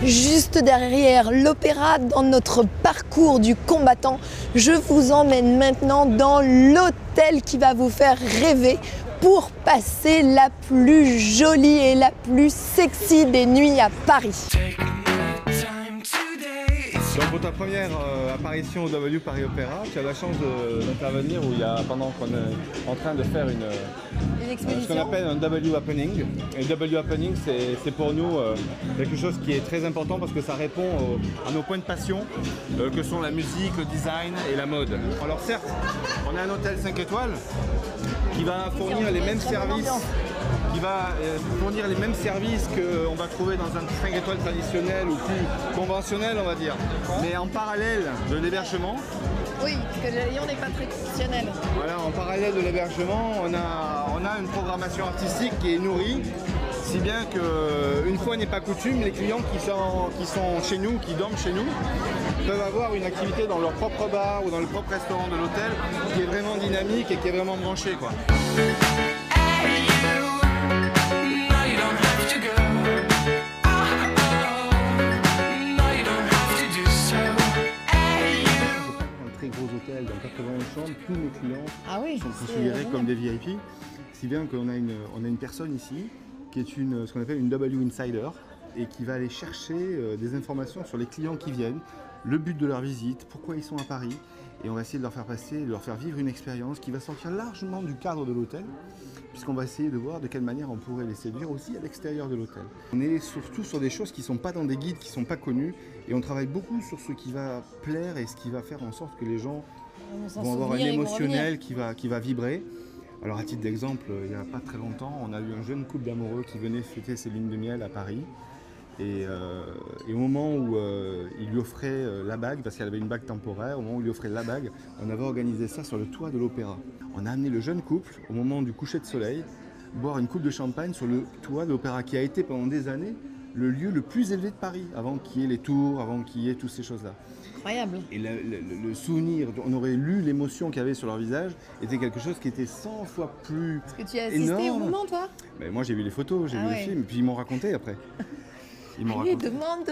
Juste derrière l'opéra, dans notre parcours du combattant, je vous emmène maintenant dans l'hôtel qui va vous faire rêver pour passer la plus jolie et la plus sexy des nuits à Paris. Donc pour ta première apparition au W Paris Opéra, tu as la chance d'intervenir où il y a, pendant qu'on est en train de faire ce qu'on appelle un W Happening. Et W Happening, c'est pour nous quelque chose qui est très important parce que ça répond à nos points de passion que sont la musique, le design et la mode. Alors certes, on a un hôtel 5 étoiles qui va fournir les mêmes services. Qu'on va trouver dans un 5 étoiles traditionnel ou plus conventionnel, on va dire. Mais en parallèle de l'hébergement. Oui, parce que le Lyon n'est pas très traditionnel. Voilà, en parallèle de l'hébergement, on a une programmation artistique qui est nourrie, si bien qu'une fois n'est pas coutume, les clients qui sont chez nous, qui dorment chez nous, peuvent avoir une activité dans leur propre bar ou dans le propre restaurant de l'hôtel qui est vraiment dynamique et qui est vraiment branché, quoi. Gros hôtel dans 91 chambres, tous nos clients sont considérés comme des VIP, si bien qu'on a une personne ici qui est ce qu'on appelle une W Insider et qui va aller chercher des informations sur les clients qui viennent, le but de leur visite, pourquoi ils sont à Paris, et on va essayer de leur faire passer, de leur faire vivre une expérience qui va sortir largement du cadre de l'hôtel, puisqu'on va essayer de voir de quelle manière on pourrait les séduire aussi à l'extérieur de l'hôtel. On est surtout sur des choses qui ne sont pas dans des guides, qui ne sont pas connues, et on travaille beaucoup sur ce qui va plaire et ce qui va faire en sorte que les gens vont avoir un émotionnel qui va vibrer. Alors à titre d'exemple, il n'y a pas très longtemps, on a eu un jeune couple d'amoureux qui venait fêter ses lunes de miel à Paris. Et au moment où il lui offrait la bague, parce qu'elle avait une bague temporaire, au moment où il lui offrait la bague, on avait organisé ça sur le toit de l'opéra. On a amené le jeune couple, au moment du coucher de soleil, boire une coupe de champagne sur le toit de l'opéra, qui a été pendant des années le lieu le plus élevé de Paris, avant qu'il y ait les tours, avant qu'il y ait toutes ces choses-là. Incroyable. Et le souvenir, on aurait lu l'émotion qu'il y avait sur leur visage, était quelque chose qui était 100 fois plus énorme. Est-ce que tu as assisté au moment, toi? Ben, moi j'ai vu les photos, j'ai vu le film, et puis ils m'ont raconté après. Ils m'ont raconté. Demande.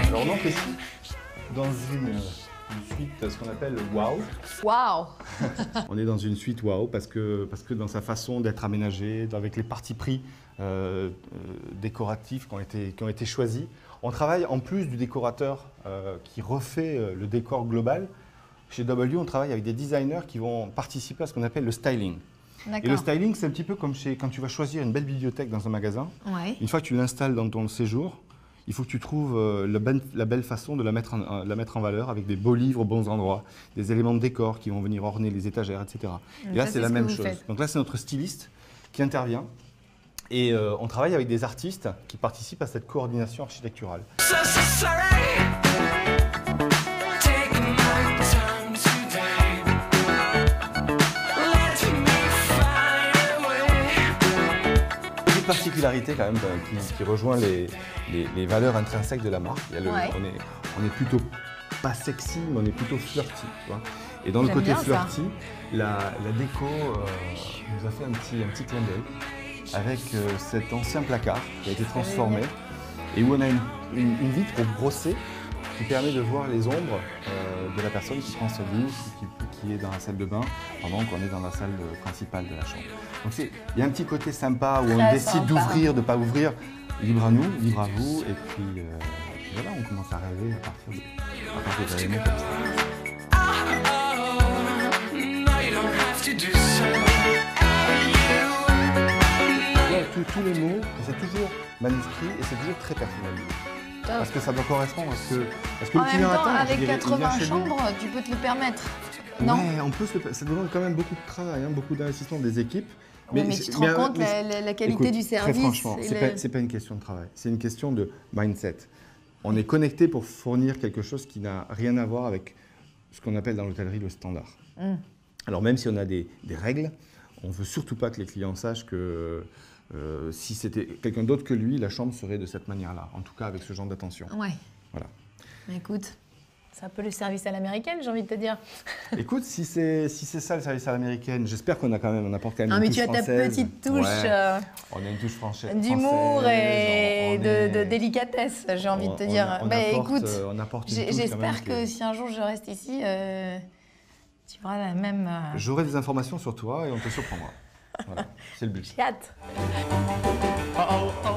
Alors on entre ici dans une suite, ce qu'on appelle wow. Waouh. On est dans une suite wow parce que dans sa façon d'être aménagée, avec les partis pris décoratifs qui ont été choisis. On travaille en plus du décorateur qui refait le décor global. Chez W, on travaille avec des designers qui vont participer à ce qu'on appelle le styling. Et le styling, c'est un petit peu comme quand tu vas choisir une belle bibliothèque dans un magasin. Ouais. Une fois que tu l'installes dans ton séjour, il faut que tu trouves la belle façon de la mettre en valeur avec des beaux livres aux bons endroits, des éléments de décor qui vont venir orner les étagères, etc. Et là, c'est la même chose. Donc là, c'est notre styliste qui intervient. Et on travaille avec des artistes qui participent à cette coordination architecturale. Une particularité quand même qui rejoint les valeurs intrinsèques de la marque. On est plutôt pas sexy, mais on est plutôt flirty. Tu vois. Et dans le côté flirty, la déco nous a fait un petit clin d'œil avec cet ancien placard qui a été transformé et où on a une vitre brossée qui permet de voir les ombres de la personne qui prend sa douche ou qui est dans la salle de bain pendant qu'on est dans la salle principale de la chambre. Donc il y a un petit côté sympa où on décide d'ouvrir, de ne pas ouvrir, libre à nous, libre à vous, et puis voilà, on commence à rêver à partir de éléments comme ça. Tous les mots, c'est toujours manuscrit et c'est toujours très personnalisé. Parce que ça doit correspondre à ce que en le client même temps, attend. avec 80 chambres, tu peux te le permettre. Non. Ouais, ça demande quand même beaucoup de travail, beaucoup d'investissement des équipes. Mais tu te rends compte la qualité du service. Très franchement, c'est pas une question de travail, c'est une question de mindset. On est connecté pour fournir quelque chose qui n'a rien à voir avec ce qu'on appelle dans l'hôtellerie le standard. Alors même si on a des règles, on ne veut surtout pas que les clients sachent que si c'était quelqu'un d'autre que lui, la chambre serait de cette manière-là, en tout cas avec ce genre d'attention. Ouais. Voilà. Écoute, c'est un peu le service à l'américaine, j'ai envie de te dire. Écoute, si c'est ça le service à l'américaine, j'espère qu'on apporte quand même une touche française. Mais tu as ta petite touche on a une touche française. D'humour et de délicatesse, j'ai envie de te dire. On apporte une touche. J'espère que si un jour je reste ici, tu auras la même... J'aurai des informations sur toi et on te surprendra. Voilà, c'est le but. J'ai hâte. Oh, oh,